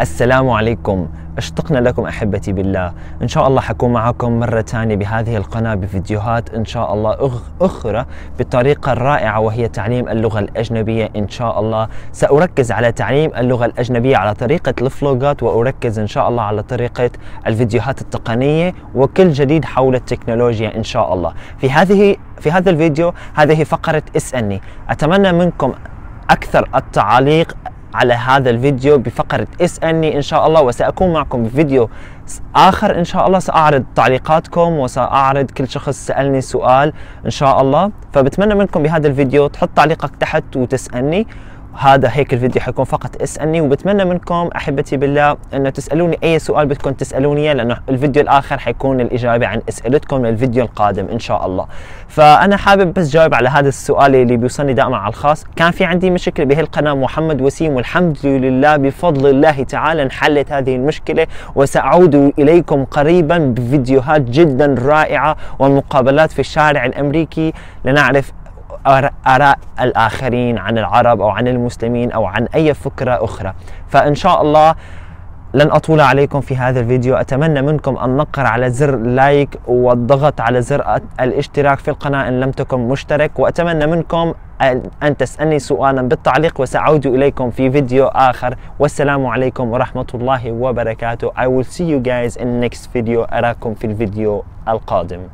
السلام عليكم، اشتقنا لكم أحبتي بالله. إن شاء الله حكون معكم مرة ثانية بهذه القناة بفيديوهات إن شاء الله أخرى بالطريقة الرائعة، وهي تعليم اللغة الأجنبية. إن شاء الله سأركز على تعليم اللغة الأجنبية على طريقة الفلوجات، وأركز إن شاء الله على طريقة الفيديوهات التقنية وكل جديد حول التكنولوجيا إن شاء الله. في هذا الفيديو هذه فقرة اسألني. أتمنى منكم أكثر التعاليق على هذا الفيديو بفقرة اسألني إن شاء الله، وسأكون معكم بفيديو آخر إن شاء الله. سأعرض تعليقاتكم وسأعرض كل شخص سألني سؤال إن شاء الله. فبتمنى منكم بهذا الفيديو تحط تعليقك تحت وتسألني. هذا هيك الفيديو حيكون فقط اسألني، وبتمنى منكم أحبتي بالله أنه تسألوني أي سؤال بدكم تسألوني، لأنه الفيديو الآخر حيكون الإجابة عن أسئلتكم للفيديو القادم إن شاء الله. فأنا حابب بس جاوب على هذا السؤال اللي بيوصلني دائما على الخاص. كان في عندي مشكلة بهي القناة محمد وسيم، والحمد لله بفضل الله تعالى انحلت هذه المشكلة، وسأعود إليكم قريبا بفيديوهات جدا رائعة والمقابلات في الشارع الأمريكي لنعرف آراء الآخرين عن العرب أو عن المسلمين أو عن أي فكرة أخرى. فإن شاء الله لن أطول عليكم في هذا الفيديو. أتمنى منكم النقر على زر لايك والضغط على زر الاشتراك في القناة إن لم تكن مشترك، وأتمنى منكم أن تسألني سؤالا بالتعليق، وسأعود إليكم في فيديو آخر. والسلام عليكم ورحمة الله وبركاته. I will see you guys in next video. أراكم في الفيديو القادم.